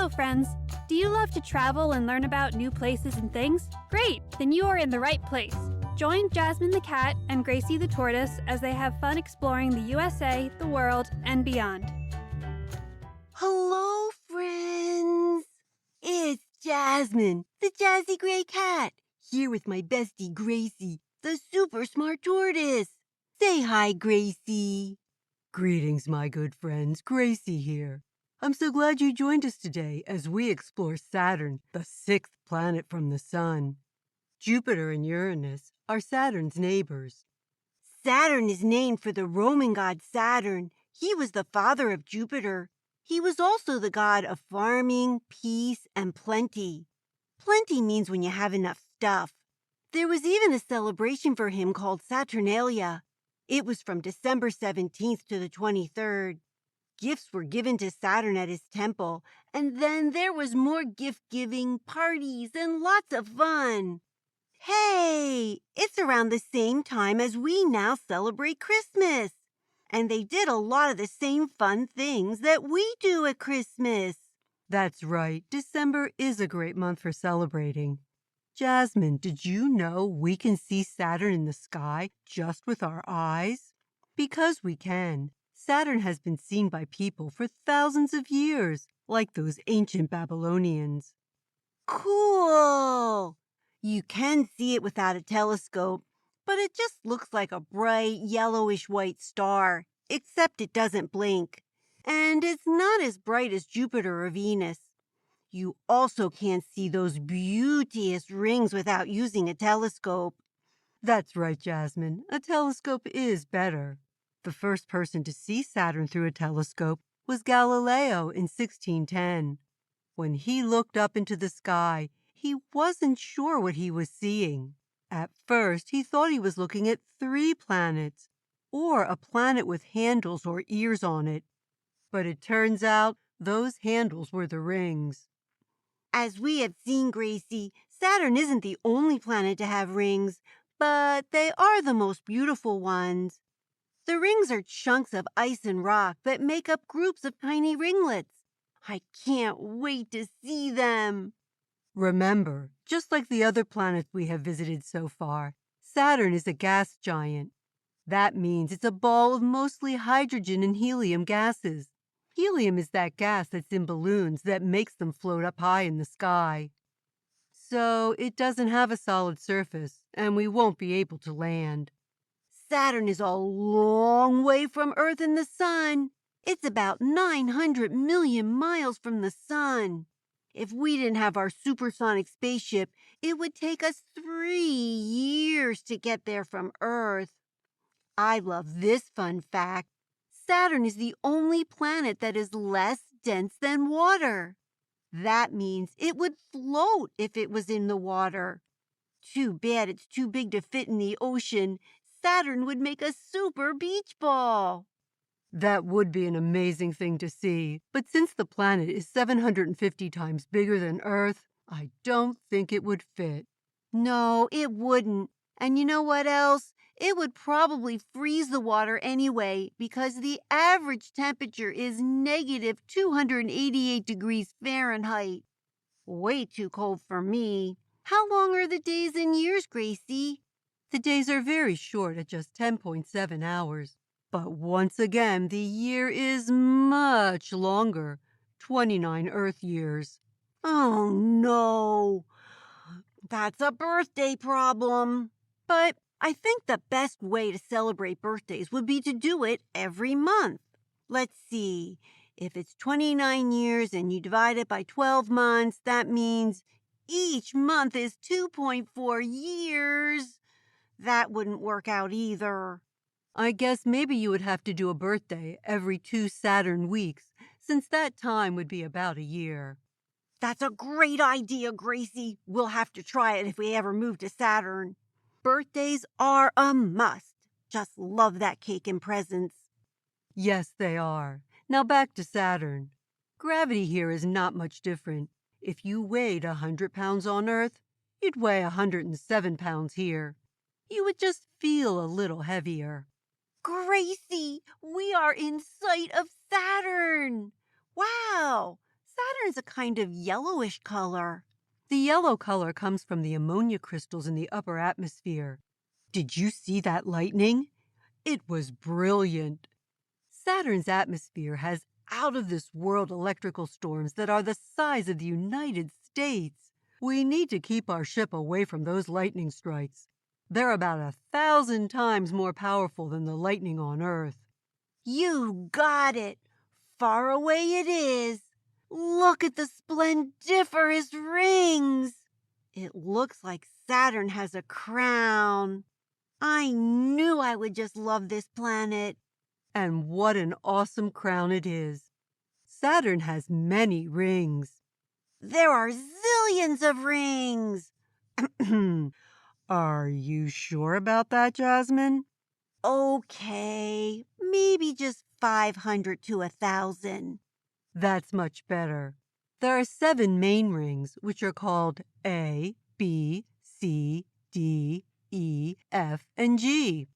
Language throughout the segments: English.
Hello, friends. Do you love to travel and learn about new places and things? Great! Then you are in the right place. Join Jasmine the cat and Gracie the tortoise as they have fun exploring the USA, the world, and beyond. Hello, friends. It's Jasmine, the jazzy gray cat, here with my bestie Gracie, the super smart tortoise. Say hi, Gracie. Greetings, my good friends. Gracie here. I'm so glad you joined us today as we explore Saturn, the sixth planet from the Sun. Jupiter and Uranus are Saturn's neighbors. Saturn is named for the Roman god Saturn. He was the father of Jupiter. He was also the god of farming, peace, and plenty. Plenty means when you have enough stuff. There was even a celebration for him called Saturnalia. It was from December 17th to the 23rd. Gifts were given to Saturn at his temple, and then there was more gift-giving, parties, and lots of fun. Hey, it's around the same time as we now celebrate Christmas. And they did a lot of the same fun things that we do at Christmas. That's right, December is a great month for celebrating. Jasmine, did you know we can see Saturn in the sky just with our eyes? Because we can. Saturn has been seen by people for thousands of years, like those ancient Babylonians. Cool! You can see it without a telescope, but it just looks like a bright yellowish-white star, except it doesn't blink. And it's not as bright as Jupiter or Venus. You also can't see those beauteous rings without using a telescope. That's right, Jasmine. A telescope is better. The first person to see Saturn through a telescope was Galileo in 1610. When he looked up into the sky, he wasn't sure what he was seeing. At first, he thought he was looking at 3 planets, or a planet with handles or ears on it. But it turns out those handles were the rings. As we have seen, Gracie, Saturn isn't the only planet to have rings, but they are the most beautiful ones. The rings are chunks of ice and rock that make up groups of tiny ringlets. I can't wait to see them. Remember, just like the other planets we have visited so far, Saturn is a gas giant. That means it's a ball of mostly hydrogen and helium gases. Helium is that gas that's in balloons that makes them float up high in the sky. So it doesn't have a solid surface, and we won't be able to land. Saturn is a long way from Earth and the Sun. It's about 900 million miles from the Sun. If we didn't have our supersonic spaceship, it would take us 3 years to get there from Earth. I love this fun fact. Saturn is the only planet that is less dense than water. That means it would float if it was in the water. Too bad it's too big to fit in the ocean. Saturn would make a super beach ball. That would be an amazing thing to see, but since the planet is 750 times bigger than Earth, I don't think it would fit. No, it wouldn't. And you know what else? It would probably freeze the water anyway because the average temperature is negative 288 degrees Fahrenheit. Way too cold for me. How long are the days and years, Gracie? The days are very short at just 10.7 hours. But once again, the year is much longer, 29 Earth years. Oh, no. That's a birthday problem. But I think the best way to celebrate birthdays would be to do it every month. Let's see. If it's 29 years and you divide it by 12 months, that means each month is 2.4 years. That wouldn't work out either. I guess maybe you would have to do a birthday every 2 Saturn weeks, since that time would be about a year. That's a great idea, Gracie. We'll have to try it if we ever move to Saturn. Birthdays are a must. Just love that cake and presents. Yes, they are. Now back to Saturn. Gravity here is not much different. If you weighed 100 pounds on Earth, you'd weigh 107 pounds here. You would just feel a little heavier. Gracie, we are in sight of Saturn. Wow, Saturn's a kind of yellowish color. The yellow color comes from the ammonia crystals in the upper atmosphere. Did you see that lightning? It was brilliant. Saturn's atmosphere has out-of-this-world electrical storms that are the size of the United States. We need to keep our ship away from those lightning strikes. They're about 1,000 times more powerful than the lightning on Earth. You got it. Far away it is. Look at the splendiferous rings. It looks like Saturn has a crown. I knew I would just love this planet. And what an awesome crown it is. Saturn has many rings. There are zillions of rings. Are you sure about that, Jasmine? Okay, maybe just 500 to 1,000. That's much better. There are 7 main rings, which are called A, B, C, D, E, F, and G.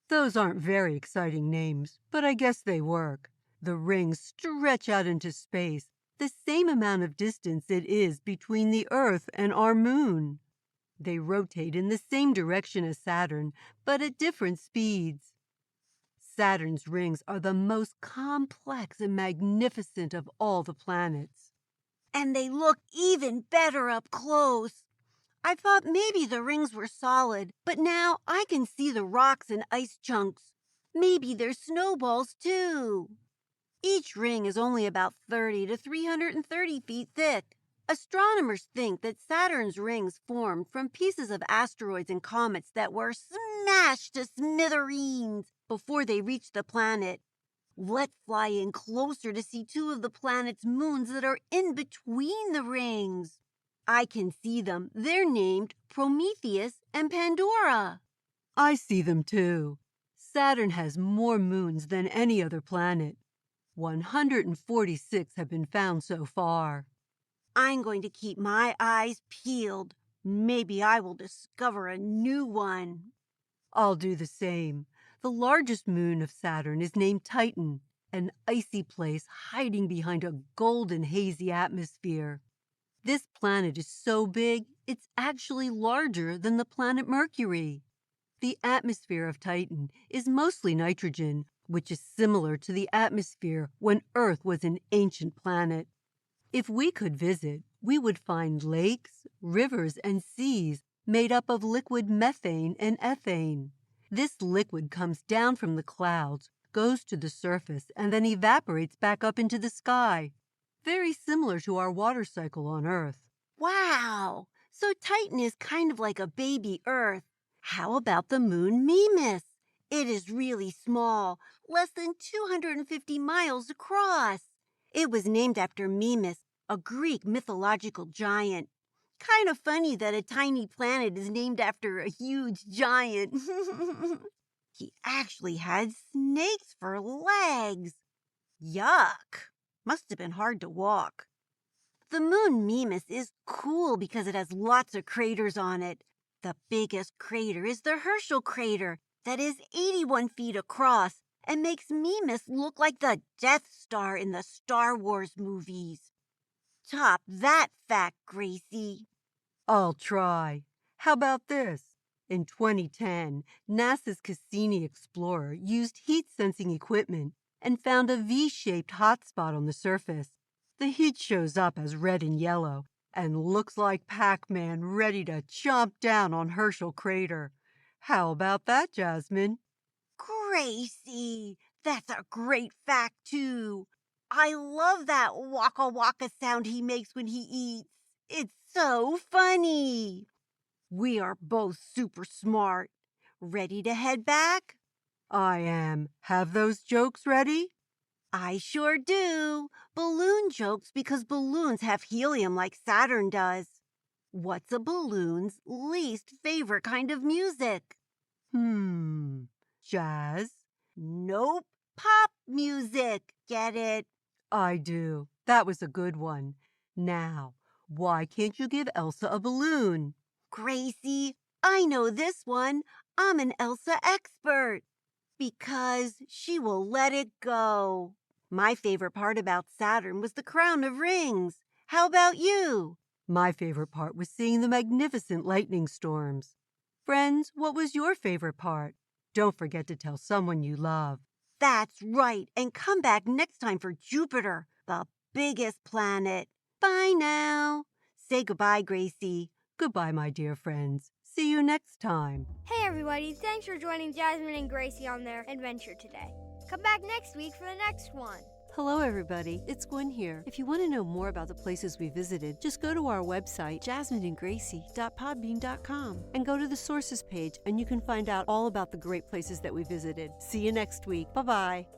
Those aren't very exciting names, but I guess they work. The rings stretch out into space, the same amount of distance it is between the Earth and our moon. They rotate in the same direction as Saturn, but at different speeds. Saturn's rings are the most complex and magnificent of all the planets. And they look even better up close. I thought maybe the rings were solid, but now I can see the rocks and ice chunks. Maybe they're snowballs too. Each ring is only about 30 to 330 feet thick. Astronomers think that Saturn's rings formed from pieces of asteroids and comets that were smashed to smithereens before they reached the planet. Let's fly in closer to see 2 of the planet's moons that are in between the rings. I can see them. They're named Prometheus and Pandora. I see them too. Saturn has more moons than any other planet. 146 have been found so far. I'm going to keep my eyes peeled. Maybe I will discover a new one. I'll do the same. The largest moon of Saturn is named Titan, an icy place hiding behind a golden hazy atmosphere. This planet is so big, it's actually larger than the planet Mercury. The atmosphere of Titan is mostly nitrogen, which is similar to the atmosphere when Earth was an ancient planet. If we could visit, we would find lakes, rivers, and seas made up of liquid methane and ethane. This liquid comes down from the clouds, goes to the surface, and then evaporates back up into the sky. Very similar to our water cycle on Earth. Wow! So Titan is kind of like a baby Earth. How about the moon Mimas? It is really small, less than 250 miles across. It was named after Mimas, a Greek mythological giant. Kind of funny that a tiny planet is named after a huge giant. He actually had snakes for legs. Yuck! Must have been hard to walk. The moon Mimas is cool because it has lots of craters on it. The biggest crater is the Herschel crater that is 81 feet across and makes Mimas look like the Death Star in the Star Wars movies. Top that fact, Gracie. I'll try. How about this? In 2010, NASA's Cassini Explorer used heat-sensing equipment and found a V-shaped hotspot on the surface. The heat shows up as red and yellow and looks like Pac-Man ready to chomp down on Herschel Crater. How about that, Jasmine? Gracie, that's a great fact, too. I love that waka waka sound he makes when he eats. It's so funny. We are both super smart. Ready to head back? I am. Have those jokes ready? I sure do. Balloon jokes because balloons have helium like Saturn does. What's a balloon's least favorite kind of music? Jazz? Nope. Pop music. Get it? I do. That was a good one. Now, why can't you give Elsa a balloon? Gracie, I know this one. I'm an Elsa expert. Because she will let it go. My favorite part about Saturn was the crown of rings. How about you? My favorite part was seeing the magnificent lightning storms. Friends, what was your favorite part? Don't forget to tell someone you love. That's right, and come back next time for Jupiter, the biggest planet. Bye now. Say goodbye, Gracie. Goodbye, my dear friends. See you next time. Hey everybody, thanks for joining Jasmine and Gracie on their adventure today. Come back next week for the next one. Hello, everybody. It's Gwen here. If you want to know more about the places we visited, just go to our website, jasmineandgracie.podbean.com, and go to the sources page, and you can find out all about the great places that we visited. See you next week. Bye-bye.